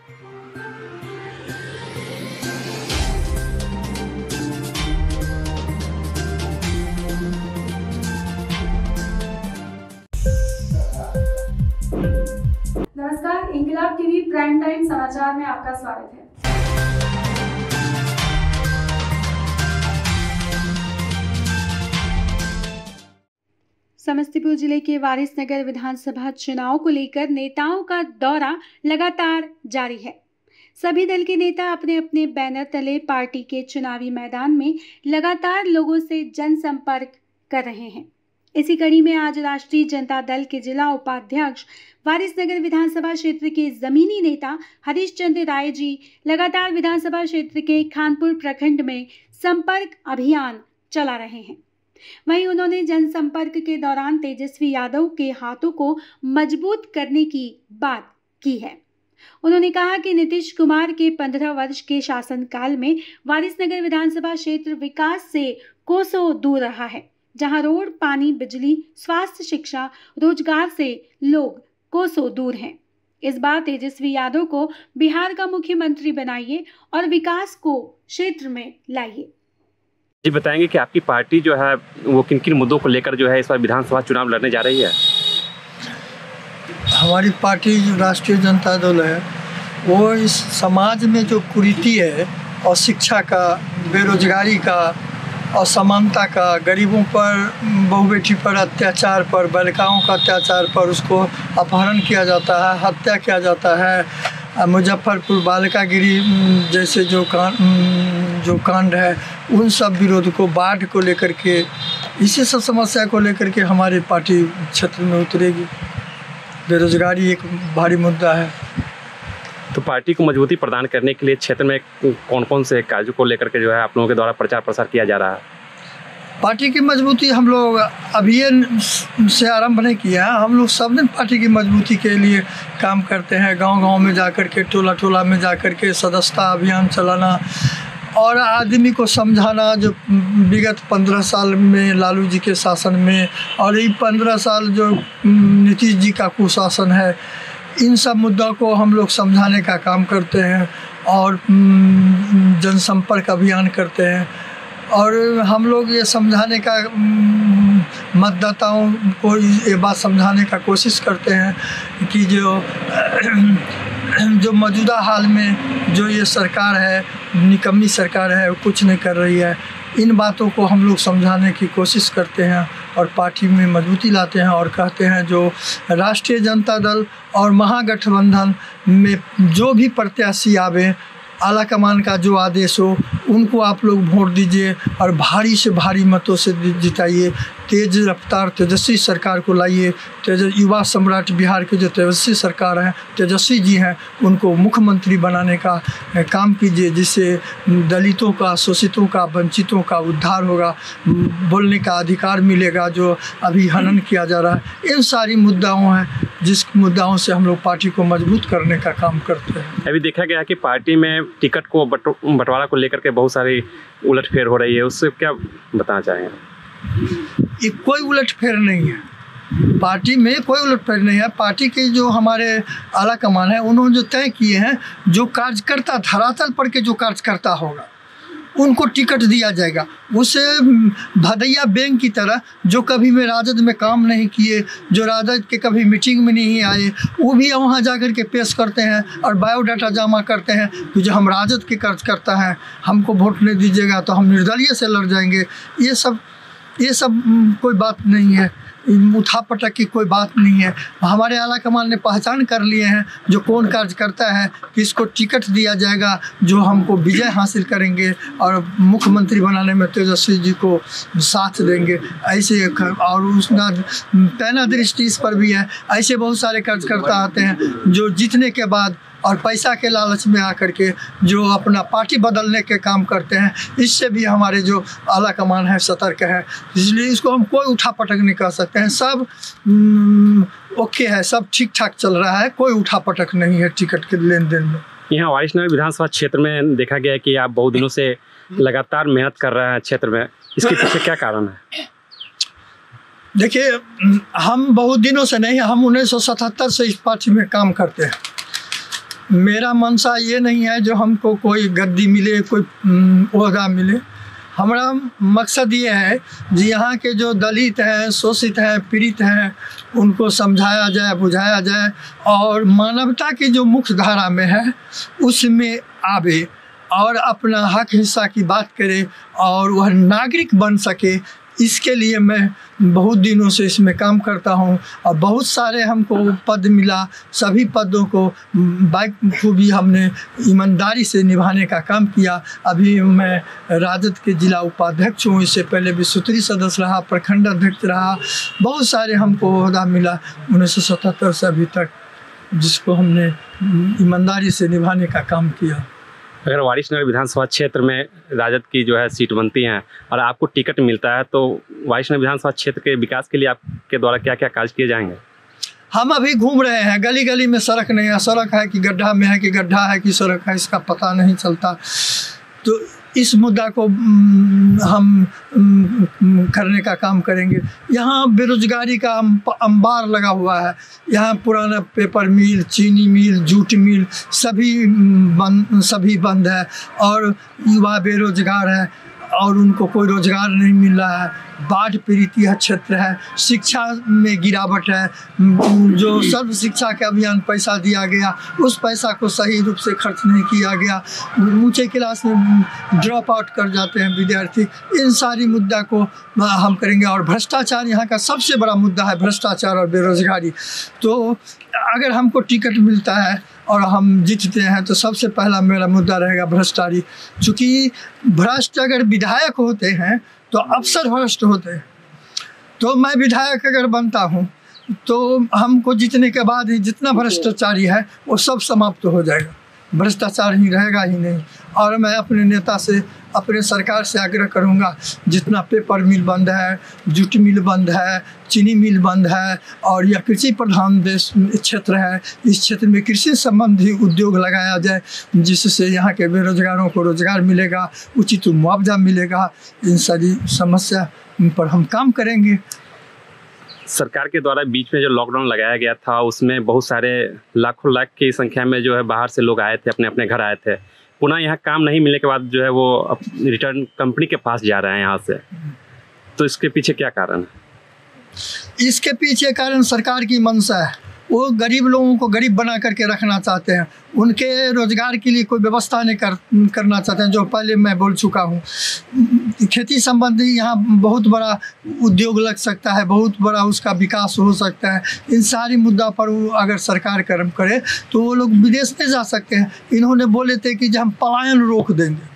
नमस्कार, इंकलाब TV prime time समाचार में आपका स्वागत है। समस्तीपुर जिले के वारिसनगर विधानसभा चुनाव को लेकर नेताओं का दौरा लगातार जारी है। सभी दल के नेता अपने अपने बैनर तले पार्टी के चुनावी मैदान में लगातार लोगों से जनसंपर्क कर रहे हैं। इसी कड़ी में आज राष्ट्रीय जनता दल के जिला उपाध्यक्ष वारिसनगर विधानसभा क्षेत्र के जमीनी नेता हरीश चंद्र राय जी लगातार विधानसभा क्षेत्र के खानपुर प्रखंड में संपर्क अभियान चला रहे हैं। वहीं उन्होंने जनसंपर्क के दौरान तेजस्वी यादव के हाथों को मजबूत करने की बात की है। उन्होंने कहा कि नीतीश कुमार के 15 वर्ष के शासनकाल में वारिसनगर विधानसभा क्षेत्र विकास से कोसों दूर रहा है, जहां रोड, पानी, बिजली, स्वास्थ्य, शिक्षा, रोजगार से लोग कोसों दूर हैं। इस बार तेजस्वी यादव को बिहार का मुख्यमंत्री बनाइए और विकास को क्षेत्र में लाइए। जी बताएंगे कि आपकी पार्टी जो है वो किन किन मुद्दों को लेकर जो है इस बार विधानसभा चुनाव लड़ने जा रही है? हमारी पार्टी जो राष्ट्रीय जनता दल है वो इस समाज में जो कुरीति है और शिक्षा का, बेरोजगारी का, असमानता का, गरीबों पर, बहू बेटी पर अत्याचार पर, बालिकाओं का अत्याचार पर उसको अपहरण किया जाता है, हत्या किया जाता है, मुजफ्फरपुर बालिका गिरी जैसे जो कांड है, उन सब विरोध को, बाढ़ को लेकर के, इसी सब समस्या को लेकर के हमारी पार्टी क्षेत्र में उतरेगी। बेरोजगारी एक भारी मुद्दा है। तो पार्टी को मजबूती प्रदान करने के लिए क्षेत्र में कौन कौन से कार्यों को लेकर के जो है आप लोगों के द्वारा प्रचार प्रसार किया जा रहा है? पार्टी की मजबूती हम लोग अभी से आरंभ नहीं किया है। हम लोग सब दिन पार्टी की मजबूती के लिए काम करते हैं। गांव-गांव में जाकर के, टोला-टोला में जाकर के सदस्यता अभियान चलाना और आदमी को समझाना, जो विगत 15 साल में लालू जी के शासन में और ये 15 साल जो नीतीश जी का कुशासन है, इन सब मुद्दों को हम लोग समझाने का काम करते हैं और जनसंपर्क अभियान करते हैं। और हम लोग ये समझाने का, मतदाताओं को ये बात समझाने का कोशिश करते हैं कि जो मौजूदा हाल में जो ये सरकार है, निकम्मी सरकार है, वो कुछ नहीं कर रही है। इन बातों को हम लोग समझाने की कोशिश करते हैं और पार्टी में मजबूती लाते हैं और कहते हैं जो राष्ट्रीय जनता दल और महागठबंधन में जो भी प्रत्याशी आवे, आला कमान का जो आदेश हो, उनको आप लोग वोट दीजिए और भारी से भारी मतों से जिताइए। तेज रफ्तार तेजस्वी सरकार को लाइए। युवा सम्राट बिहार के जो तेजस्वी सरकार है, तेजस्वी जी हैं, उनको मुख्यमंत्री बनाने का काम कीजिए, जिससे दलितों का, शोषितों का, वंचितों का उद्धार होगा, बोलने का अधिकार मिलेगा जो अभी हनन किया जा रहा है। इन सारी मुद्दाओं हैं जिस मुद्दाओं से हम लोग पार्टी को मजबूत करने का काम करते हैं। अभी देखा गया कि पार्टी में टिकट को बंटवारा को लेकर के बहुत सारी उलटफेर हो रही है, उससे क्या बताना चाहेंगे? ये कोई उलटफेर नहीं है। पार्टी में कोई उलटफेर नहीं है। पार्टी के जो हमारे आला कमान है, उन्होंने जो तय किए हैं, जो कार्यकर्ता धरातल पर के जो कार्यकर्ता होगा उनको टिकट दिया जाएगा। उसे भदैया बैंक की तरह जो कभी में राजद में काम नहीं किए, जो राजद के कभी मीटिंग में नहीं आए, वो भी वहाँ जाकर के पेश करते हैं और बायोडाटा जमा करते हैं कि जो हम राजद के कार्यकर्ता हैं, हमको वोट नहीं दीजिएगा तो हम निर्दलीय से लड़ जाएंगे। ये सब कोई बात नहीं है, उठापटक की कोई बात नहीं है। हमारे आला कमान ने पहचान कर लिए हैं जो कौन कार्यकर्ता है, किसको टिकट दिया जाएगा, जो हमको विजय हासिल करेंगे और मुख्यमंत्री बनाने में तेजस्वी जी को साथ देंगे। ऐसे और उसका पैना दृष्टि इस पर भी है। ऐसे बहुत सारे कार्यकर्ता आते हैं जो जीतने के बाद और पैसा के लालच में आकर के जो अपना पार्टी बदलने के काम करते हैं। इससे भी हमारे जो आला कमान है सतर्क है, इसलिए इसको हम कोई उठापटक नहीं कर सकते हैं। सब ओके है, सब ठीक ठाक चल रहा है, कोई उठापटक नहीं है टिकट के लेन देन में। यहाँ वारिसनगर विधानसभा क्षेत्र में देखा गया है कि आप बहुत दिनों से लगातार मेहनत कर रहे हैं क्षेत्र में, इसके पीछे क्या कारण है? देखिए, हम बहुत दिनों से नहीं, हम 1977 से इस पार्टी में काम करते हैं मेरा मंशा ये नहीं है जो हमको कोई गद्दी मिले, कोई ओहदा मिले। हमारा मकसद ये है कि यहाँ के जो दलित हैं, शोषित हैं, पीड़ित हैं, उनको समझाया जाए, बुझाया जाए और मानवता की जो मुख्य धारा में है उसमें आवे और अपना हक हिस्सा की बात करे और वह नागरिक बन सके। इसके लिए मैं बहुत दिनों से इसमें काम करता हूं और बहुत सारे हमको पद मिला। सभी पदों को बाखूबी हमने ईमानदारी से निभाने का काम किया। अभी मैं राजद के जिला उपाध्यक्ष हूँ, इससे पहले विश्वस्तरीय सदस्य रहा, प्रखंड अध्यक्ष रहा। बहुत सारे हमको ओहदा मिला 1977 से अभी तक, जिसको हमने ईमानदारी से निभाने का काम किया। अगर वारिसनगर विधानसभा क्षेत्र में राजद की जो है सीट बनती हैं और आपको टिकट मिलता है तो वारिसनगर विधानसभा क्षेत्र के विकास के लिए आपके द्वारा क्या क्या कार्य किए जाएंगे? हम अभी घूम रहे हैं, गली गली में सड़क नहीं है, सड़क है कि गड्ढा में है कि गड्ढा है कि सड़क है, इसका पता नहीं चलता। तो इस मुद्दा को हम करने का काम करेंगे। यहाँ बेरोजगारी का अंबार लगा हुआ है। यहाँ पुराना पेपर मिल, चीनी मिल, जूट मिल सभी बंद है और युवा बेरोजगार है और उनको कोई रोजगार नहीं मिल रहा है। बाढ़ पीड़ित यह क्षेत्र है। शिक्षा में गिरावट है। जो सर्व शिक्षा के अभियान पैसा दिया गया, उस पैसा को सही रूप से खर्च नहीं किया गया। ऊंचे क्लास में ड्रॉप आउट कर जाते हैं विद्यार्थी। इन सारी मुद्दा को हम करेंगे और भ्रष्टाचार यहाँ का सबसे बड़ा मुद्दा है, भ्रष्टाचार और बेरोजगारी। तो अगर हमको टिकट मिलता है और हम जीतते हैं तो सबसे पहला मेरा मुद्दा रहेगा भ्रष्टाचारी। चूँकि भ्रष्ट अगर विधायक होते हैं तो अफसर भ्रष्ट होते हैं। तो मैं विधायक अगर बनता हूँ तो हमको जीतने के बाद ही जितना भ्रष्टाचारी है वो सब समाप्त हो जाएगा, भ्रष्टाचार ही रहेगा ही नहीं। और मैं अपने नेता से, अपने सरकार से आग्रह करूंगा, जितना पेपर मिल बंद है, जूट मिल बंद है, चीनी मिल बंद है और यह कृषि प्रधान देश क्षेत्र है, इस क्षेत्र में कृषि संबंधी उद्योग लगाया जाए जिससे यहाँ के बेरोजगारों को रोजगार मिलेगा, उचित मुआवजा मिलेगा। इन सारी समस्या पर हम काम करेंगे। सरकार के द्वारा बीच में जो लॉकडाउन लगाया गया था उसमें बहुत सारे लाखों लाख की संख्या में जो है बाहर से लोग आए थे, अपने अपने घर आए थे। पुनः यहाँ काम नहीं मिलने के बाद जो है वो रिटर्न कंपनी के पास जा रहे हैं यहाँ से। तो इसके पीछे क्या कारण है? इसके पीछे कारण सरकार की मंशा है। वो गरीब लोगों को गरीब बना करके रखना चाहते हैं, उनके रोजगार के लिए कोई व्यवस्था नहीं करना चाहते हैं। जो पहले मैं बोल चुका हूँ, खेती संबंधी यहाँ बहुत बड़ा उद्योग लग सकता है, बहुत बड़ा उसका विकास हो सकता है। इन सारी मुद्दा पर वो अगर सरकार कर्म करे तो वो लोग विदेश नहीं जा सकते हैं। इन्होंने बोले थे कि जब हम पलायन रोक देंगे,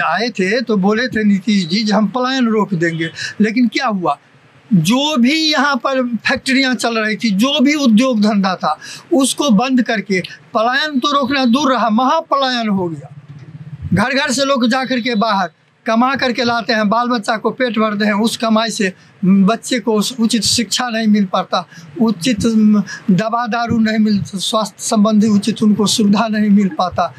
आए थे तो बोले थे नीतीश जी जब हम पलायन रोक देंगे, लेकिन क्या हुआ? जो भी यहाँ पर फैक्ट्रियाँ चल रही थी, जो भी उद्योग धंधा था, उसको बंद करके पलायन तो रोकना दूर रहा, महापलायन हो गया। घर घर से लोग जा कर के बाहर कमा करके लाते हैं, बाल बच्चा को पेट भरते हैं। उस कमाई से बच्चे को उचित शिक्षा नहीं मिल पाता, उचित दवा दारू नहीं मिल, स्वास्थ्य संबंधी उचित उनको सुविधा नहीं मिल पाता।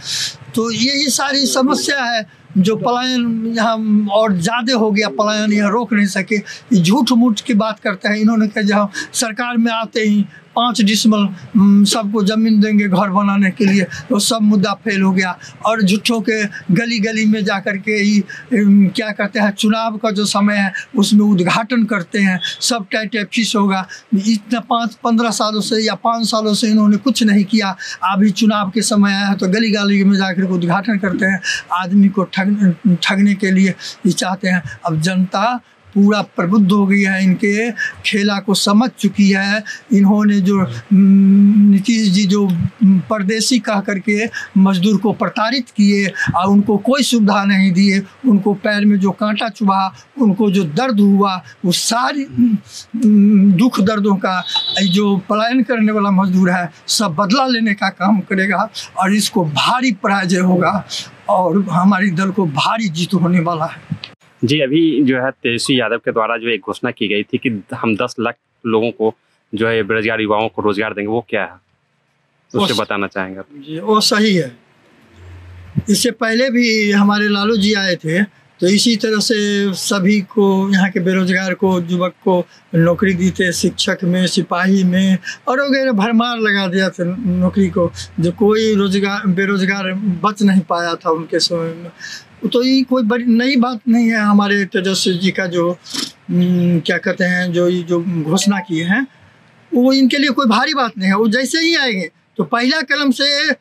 तो यही सारी समस्या है जो पलायन यहाँ और ज़्यादा हो गया। पलायन यहाँ रोक नहीं सके, झूठ मूठ की बात करते हैं। इन्होंने कहा जहाँ सरकार में आते ही 5 डिसमल सबको ज़मीन देंगे घर बनाने के लिए, तो सब मुद्दा फेल हो गया। और झूठों के गली गली में जा कर के ही क्या करते हैं, चुनाव का जो समय है उसमें उद्घाटन करते हैं, सब टाइट फिश होगा। इतना 5-15 सालों से या 5 सालों से इन्होंने कुछ नहीं किया। अभी चुनाव के समय आया है तो गली गली में जा कर के उद्घाटन करते हैं, आदमी को ठगने के लिए ही चाहते हैं। अब जनता पूरा प्रबुद्ध हो गई है, इनके खेला को समझ चुकी है। इन्होंने जो नीतीश जी जो परदेसी कह करके मजदूर को प्रताड़ित किए और उनको कोई सुविधा नहीं दिए, उनको पैर में जो कांटा चुभा, उनको जो दर्द हुआ, वो सारी दुख दर्दों का जो पलायन करने वाला मजदूर है सब बदला लेने का काम करेगा और इसको भारी पराजय होगा और हमारी दल को भारी जीत होने वाला है। जी, अभी जो है तेजस्वी यादव के द्वारा जो एक घोषणा की गई थी कि हम 10 लाख लोगों को जो है बेरोजगार युवाओं को रोजगार देंगे, वो क्या है, उससे बताना चाहेंगे? जी, वो सही है। इससे पहले भी हमारे लालू जी आए थे तो इसी तरह से सभी को, यहाँ के बेरोजगार को, युवक को नौकरी दी थे, शिक्षक में, सिपाही में और वगैरह भरमार लगा दिया था नौकरी को, जो कोई बेरोजगार बच नहीं पाया था उनके समय में। तो ये कोई बड़ी नई बात नहीं है। हमारे तेजस्वी जी का जो क्या कहते हैं, जो घोषणा किए हैं, वो इनके लिए कोई भारी बात नहीं है। वो जैसे ही आएंगे तो पहला कलम से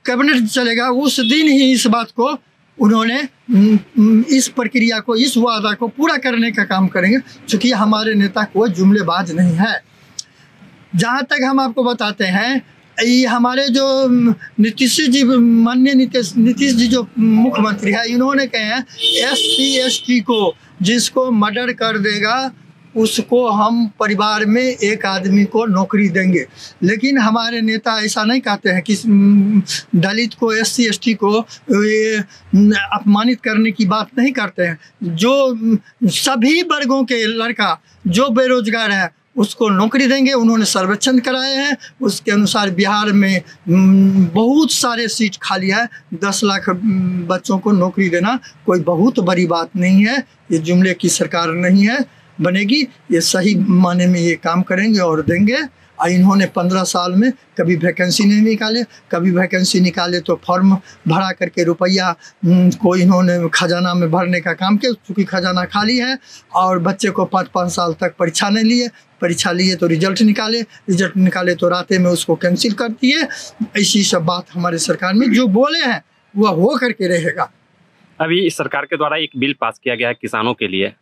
कैबिनेट चलेगा, उस दिन ही इस बात को उन्होंने, इस प्रक्रिया को, इस वादा को पूरा करने का काम करेंगे, क्योंकि हमारे नेता कोई जुमलेबाज नहीं है। जहाँ तक हम आपको बताते हैं, ये हमारे जो नीतीश जी, माननीय नीतीश जी जो मुख्यमंत्री है, इन्होंने कहे हैं SC ST को जिसको मर्डर कर देगा उसको हम परिवार में एक आदमी को नौकरी देंगे। लेकिन हमारे नेता ऐसा नहीं कहते हैं कि दलित को, SC ST को ये अपमानित करने की बात नहीं करते हैं। जो सभी वर्गों के लड़का जो बेरोजगार है उसको नौकरी देंगे। उन्होंने सर्वेक्षण कराए हैं, उसके अनुसार बिहार में बहुत सारे सीट खाली है। 10 लाख बच्चों को नौकरी देना कोई बहुत बड़ी बात नहीं है। ये जुमले की सरकार नहीं है बनेगी, ये सही माने में ये काम करेंगे और देंगे। और इन्होंने 15 साल में कभी वैकेंसी नहीं निकाले, कभी वैकेंसी निकाले तो फॉर्म भरा करके रुपया को इन्होंने खजाना में भरने का काम किया, क्योंकि खजाना खाली है। और बच्चे को 5-5 साल तक परीक्षा नहीं लिए, परीक्षा लिए तो रिजल्ट निकाले तो रातें में उसको कैंसिल कर दिए। ऐसी सब बात हमारे सरकार में जो बोले हैं वह हो करके रहेगा। अभी सरकार के द्वारा एक बिल पास किया गया है किसानों के लिए,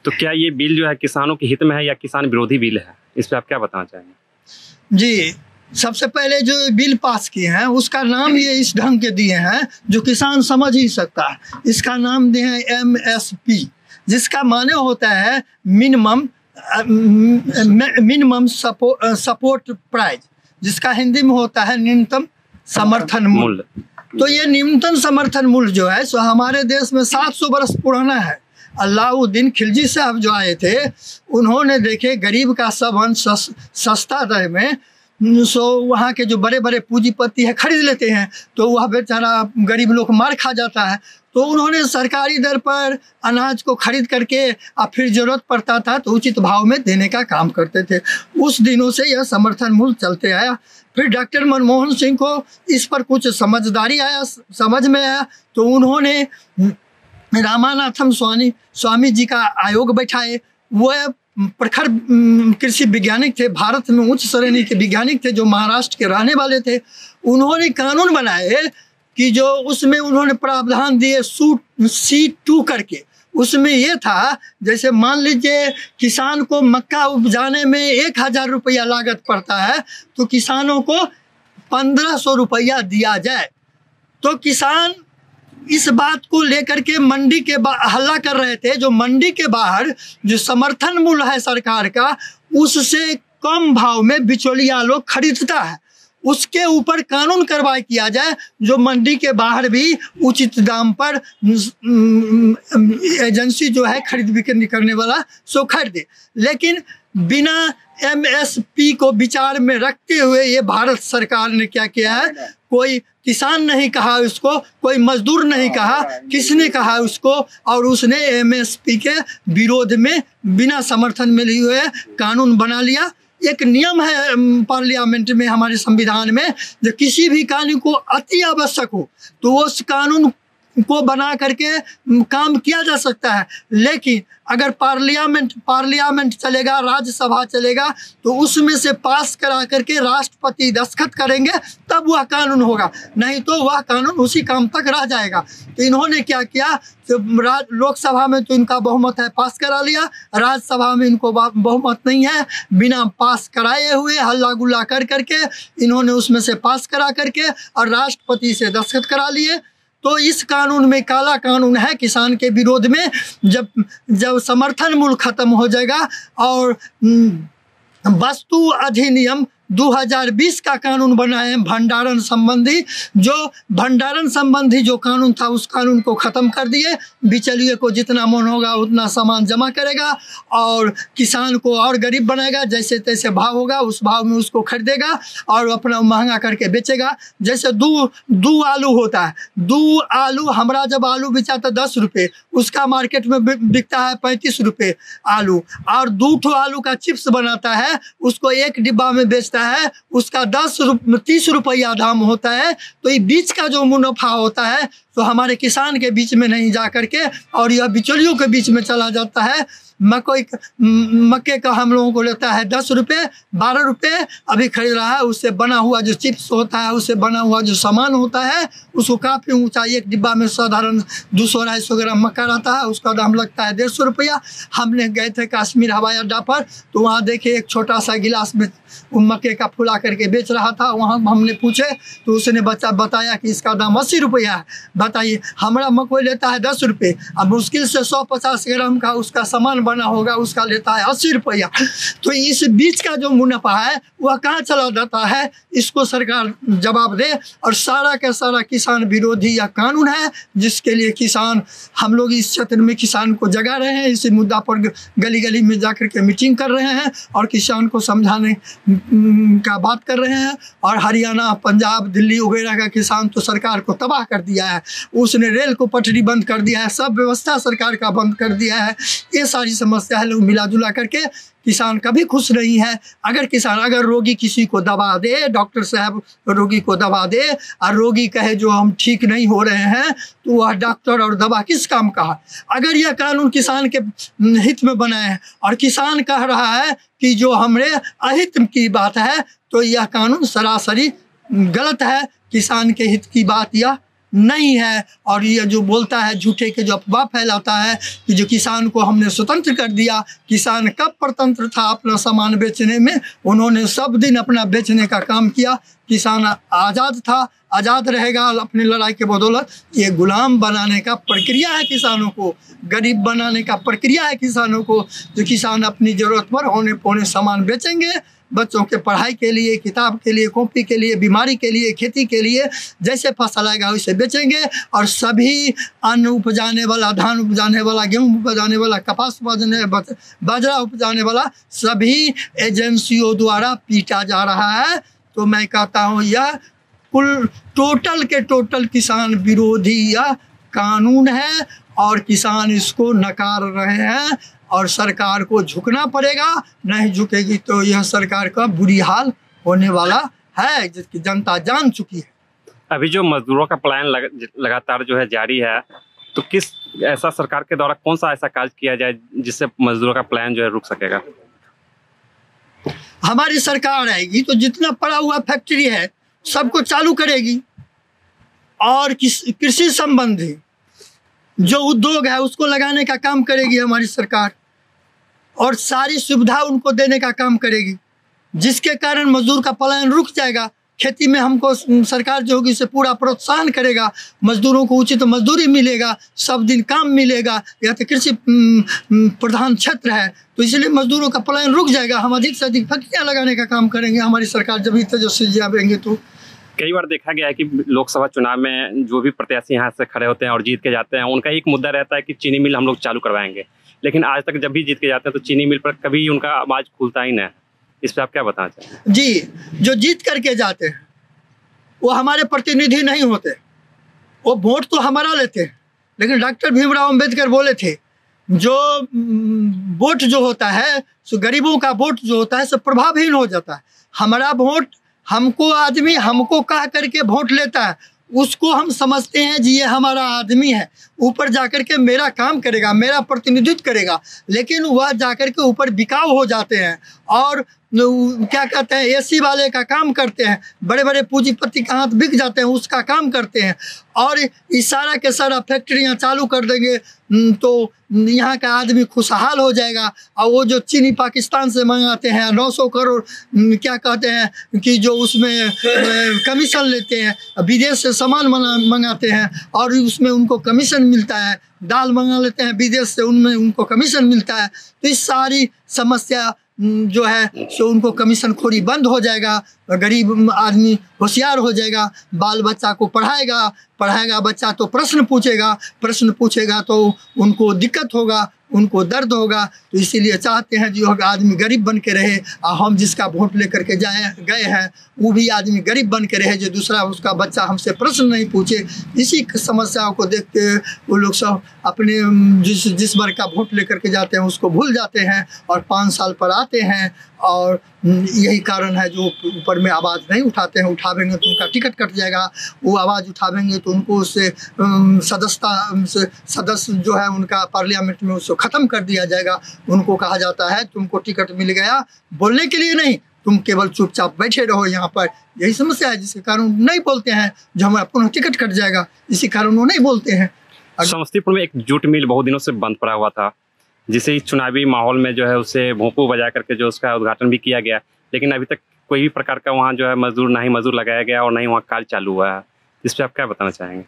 तो क्या ये बिल जो है किसानों के हित में है या किसान विरोधी बिल है, इस पर आप क्या बताना चाहेंगे? जी, सबसे पहले जो बिल पास किए हैं उसका नाम ये इस ढंग के दिए हैं जो किसान समझ ही सकता है। इसका नाम दिए हैं MSP, जिसका माने होता है मिनिमम सपोर्ट प्राइस, जिसका हिंदी में होता है न्यूनतम समर्थन मूल्य। तो ये न्यूनतम समर्थन मूल्य जो है सो हमारे देश में 700 वर्ष पुराना है। अलाउद्दीन खिलजी साहब जो आए थे, उन्होंने देखे गरीब का सामान सस्ता दर में, सो वहाँ के जो बड़े बड़े पूंजीपति है खरीद लेते हैं, तो वह बेचारा गरीब लोग मार खा जाता है। तो उन्होंने सरकारी दर पर अनाज को खरीद करके और फिर ज़रूरत पड़ता था तो उचित भाव में देने का काम करते थे। उस दिनों से यह समर्थन मूल्य चलते आया। फिर डॉक्टर मनमोहन सिंह को इस पर कुछ समझ में आया, तो उन्होंने रामानाथम स्वामी जी का आयोग बैठाए। वह प्रखर कृषि वैज्ञानिक थे, भारत में उच्च श्रेणी के वैज्ञानिक थे, जो महाराष्ट्र के रहने वाले थे। उन्होंने कानून बनाए कि जो उसमें उन्होंने प्रावधान दिए C2 करके। उसमें ये था, जैसे मान लीजिए किसान को मक्का उपजाने में 1000 रुपया लागत पड़ता है, तो किसानों को 1500 रुपया दिया जाए। तो किसान इस बात को लेकर के मंडी के हल्ला कर रहे थे। जो मंडी के बाहर जो समर्थन मूल्य है सरकार का, उससे कम भाव में बिचौलिया लोग खरीदता है, उसके ऊपर कानून कार्रवाई किया जाए, जो मंडी के बाहर भी उचित दाम पर एजेंसी जो है खरीद बिक्री करने वाला सो खरीदे। लेकिन बिना MSP को विचार में रखते हुए ये भारत सरकार ने क्या किया है, कोई किसान नहीं कहा उसको, कोई मजदूर नहीं कहा, किसने कहा उसको, और उसने MSP के विरोध में बिना समर्थन में लिए हुए कानून बना लिया। एक नियम है पार्लियामेंट में, हमारे संविधान में, जो किसी भी कानून को अति आवश्यक हो तो उस कानून को बना करके काम किया जा सकता है। लेकिन अगर पार्लियामेंट चलेगा, राज्यसभा चलेगा, तो उसमें से पास करा करके राष्ट्रपति दस्तखत करेंगे तब वह कानून होगा, नहीं तो वह कानून उसी काम तक रह जाएगा। तो इन्होंने क्या किया, तो लोकसभा में तो इनका बहुमत है, पास करा लिया, राज्यसभा में इनको बहुमत नहीं है, बिना पास कराए हुए हल्ला गुल्ला कर करके इन्होंने उसमें से पास करा करके और राष्ट्रपति से दस्तखत करा लिए। तो इस कानून में काला कानून है किसान के विरोध में। जब समर्थन मूल्य खत्म हो जाएगा और वस्तु अधिनियम 2020 का कानून बनाए हैं भंडारण संबंधी। जो भंडारण संबंधी जो कानून था उस कानून को ख़त्म कर दिए। बिचौलिए को जितना मन होगा उतना सामान जमा करेगा और किसान को और गरीब बनाएगा। जैसे तैसे भाव होगा उस भाव में उसको खरीदेगा और अपना महंगा करके बेचेगा। जैसे दू आलू होता है, दू आलू हमारा जब आलू बेचाता 10 रुपये, उसका मार्केट में बिकता है 35 रुपये आलू। और 2 आलू का चिप्स बनाता है, उसको एक डिब्बा में बेचता है, उसका 30 रुपया दाम होता है। तो ये बीच का जो मुनाफा होता है तो हमारे किसान के बीच में नहीं जा करके और यह बिचौलियों के बीच में चला जाता है। मक्के का हम लोगों को लेता है 10 रुपये, 12 रुपये अभी खरीद रहा है। उससे बना हुआ जो चिप्स होता है, उससे बना हुआ जो सामान होता है, उसको काफ़ी ऊंचा एक डिब्बा में साधारण 200-250 ग्राम मक्का रहता है, उसका दाम लगता है 150 रुपया। हमने गए थे कश्मीर हवाई अड्डा पर, तो वहाँ देखे एक छोटा सा गिलास में मक्के का फुला करके बेच रहा था। वहाँ हमने पूछे तो उसने बताया कि इसका दाम 80 रुपया है। बताइए, हमारा मकोई लेता है 10 रुपये, अब मुश्किल से 150 ग्राम का उसका सामान बना होगा, उसका लेता है 80 रुपया। तो इस बीच का जो मुनाफा है वह कहाँ चला जाता है, इसको सरकार जवाब दे। और सारा का सारा किसान विरोधी यह कानून है, जिसके लिए किसान, हम लोग इस क्षेत्र में किसान को जगा रहे हैं। इस मुद्दा पर गली गली में जाकर के मीटिंग कर रहे हैं और किसान को समझाने का बात कर रहे हैं। और हरियाणा, पंजाब, दिल्ली वगैरह का किसान तो सरकार को तबाह कर दिया है। उसने रेल को पटरी बंद कर दिया है, सब व्यवस्था सरकार का बंद कर दिया है। ये सारी समस्या है, लोग मिला जुला करके किसान कभी खुश नहीं है। अगर रोगी किसी को दवा दे, डॉक्टर साहब रोगी को दवा दे और रोगी कहे जो हम ठीक नहीं हो रहे हैं, तो वह डॉक्टर और दवा किस काम का है? अगर यह कानून किसान के हित में बना है और किसान कह रहा है कि जो हमारे अहित की बात है, तो यह कानून सरासरी गलत है। किसान के हित की बात यह नहीं है। और ये जो बोलता है, झूठे के जो अफवाह फैलाता है कि जो किसान को हमने स्वतंत्र कर दिया, किसान कब परतंत्र था अपना सामान बेचने में? उन्होंने सब दिन अपना बेचने का काम किया। किसान आज़ाद था, आज़ाद रहेगा अपनी लड़ाई के बदौलत। ये गुलाम बनाने का प्रक्रिया है किसानों को, गरीब बनाने का प्रक्रिया है किसानों को। जो किसान अपनी ज़रूरत पर होने पौने सामान बेचेंगे, बच्चों के पढ़ाई के लिए, किताब के लिए, कॉपी के लिए, बीमारी के लिए, खेती के लिए, जैसे फसल आएगा वैसे बेचेंगे। और सभी अन्न उपजाने वाला, धान उपजाने वाला, गेहूँ उपजाने वाला, कपास उपजाने, बाजरा उपजाने वाला सभी एजेंसियों द्वारा पीटा जा रहा है। तो मैं कहता हूँ यह कुल टोटल के टोटल किसान विरोधी यह कानून है और किसान इसको नकार रहे हैं। और सरकार को झुकना पड़ेगा, नहीं झुकेगी तो यह सरकार का बुरी हाल होने वाला है, जिसकी जनता जान चुकी है। अभी जो मजदूरों का पलायन लगातार जो है जारी है, तो किस ऐसा सरकार के द्वारा कौन सा ऐसा कार्य किया जाए जिससे मजदूरों का पलायन जो है रुक सकेगा? हमारी सरकार आएगी तो जितना पड़ा हुआ फैक्ट्री है सबको चालू करेगी और कृषि संबंधी जो उद्योग है उसको लगाने का काम करेगी हमारी सरकार और सारी सुविधा उनको देने का काम करेगी, जिसके कारण मजदूर का पलायन रुक जाएगा। खेती में हमको सरकार जो होगी इसे पूरा प्रोत्साहन करेगा, मजदूरों को उचित मजदूरी मिलेगा, सब दिन काम मिलेगा। यह तो कृषि प्रधान क्षेत्र है, तो इसलिए मजदूरों का पलायन रुक जाएगा। हम अधिक से अधिक फैक्ट्रियाँ लगाने का काम करेंगे हमारी सरकार जब ही तेजस्वी आएंगे। तो कई बार देखा गया है कि लोकसभा चुनाव में जो भी प्रत्याशी यहाँ से खड़े होते हैं और जीत के जाते हैं, उनका एक मुद्दा रहता है कि चीनी मिल हम लोग चालू करवाएंगे, लेकिन आज तक जब भी जीत के जाते हैं तो चीनी मिल पर कभी उनका आवाज़ खुलता ही नहीं। इस पर आप क्या बताना चाहेंगे? जी, जो जीत करके जाते हैं वो हमारे प्रतिनिधि नहीं होते, वो वोट तो हमारा लेते हैं, लेकिन डॉक्टर भीमराव अंबेडकर बोले थे जो वोट जो होता है सो गरीबों का वोट जो होता है सब प्रभावहीन हो जाता है। हमारा वोट हमको आदमी हमको कह करके वोट लेता है, उसको हम समझते हैं जी ये हमारा आदमी है, ऊपर जाकर के मेरा काम करेगा, मेरा प्रतिनिधित्व करेगा, लेकिन वह जाकर के ऊपर बिकाऊ हो जाते हैं और क्या कहते हैं एसी वाले का काम करते हैं, बड़े बड़े पूंजीपति का हाथ बिक जाते हैं उसका काम करते हैं और इस सारा के सारा फैक्ट्रियाँ चालू कर देंगे तो यहाँ का आदमी खुशहाल हो जाएगा। और वो जो चीनी पाकिस्तान से मंगाते हैं 900 करोड़ क्या कहते हैं कि जो उसमें कमीशन लेते हैं, विदेश से सामान मंगाते हैं और उसमें उनको कमीशन मिलता है, दाल मंगा लेते हैं विदेश से, उनमें उनको कमीशन मिलता है। तो इस सारी समस्या जो है सो उनको कमीशन खोरी बंद हो जाएगा, गरीब आदमी होशियार हो जाएगा, बाल बच्चा को पढ़ाएगा बच्चा तो प्रश्न पूछेगा तो उनको दिक्कत होगा, उनको दर्द होगा। तो इसीलिए चाहते हैं जो आदमी गरीब बन के रहे, और हम जिसका वोट लेकर के गए हैं वो भी आदमी गरीब बन के रहे, जो दूसरा उसका बच्चा हमसे प्रश्न नहीं पूछे। इसी समस्याओं को देख के वो लोग सब अपने जिस वर्ग का वोट लेकर के जाते हैं उसको भूल जाते हैं और 5 साल पर आते हैं, और यही कारण है जो ऊपर में आवाज़ नहीं उठाते हैं। उठावेंगे तो उनका टिकट कट जाएगा, वो आवाज़ उठावेंगे तो उनको उससे सदस्य जो है उनका पार्लियामेंट में उसको ख़त्म कर दिया जाएगा। उनको कहा जाता है तुमको टिकट मिल गया बोलने के लिए नहीं, तुम केवल चुपचाप बैठे रहो यहाँ पर। यही समस्या है जिसके कारण नहीं बोलते हैं, जो हमारा पुनः टिकट कट जाएगा इसी कारण वो नहीं बोलते हैं। समस्तीपुर में एक जूट मिल बहुत दिनों से बंद पड़ा हुआ था, जिसे इस चुनावी माहौल में जो है उसे भोंपू बजा करके जो उसका उद्घाटन भी किया गया, लेकिन अभी तक कोई भी प्रकार का वहाँ जो है मजदूर लगाया गया और नहीं वहाँ कार्य चालू हुआ है। इस पर आप क्या बताना चाहेंगे?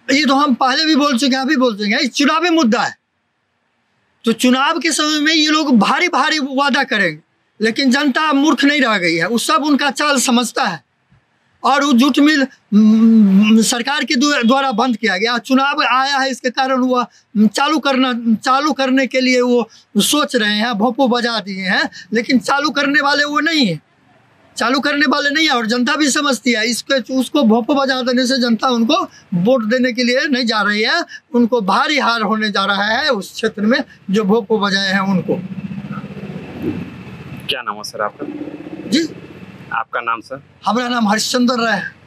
ये तो हम पहले भी बोल चुके हैं, अभी बोल चुके हैं, चुनावी मुद्दा है। तो चुनाव के समय में ये लोग भारी वादा करेंगे, लेकिन जनता मूर्ख नहीं रह गई है, वो सब उनका चाल समझता है। और वो जूट मिल सरकार के द्वारा बंद किया गया, चुनाव आया है इसके कारण हुआ चालू करने के लिए वो सोच रहे हैं, भोंपू बजा दिए हैं, लेकिन चालू करने वाले वो नहीं है, और जनता भी समझती है। उसको भोंपू बजा देने से जनता उनको वोट देने के लिए नहीं जा रही है, उनको भारी हार होने जा रहा है उस क्षेत्र में जो भोंपू बजाए हैं उनको। क्या नाम है सर आपका? जी, आपका नाम सर? हमारा नाम हरिश्चंद्र है।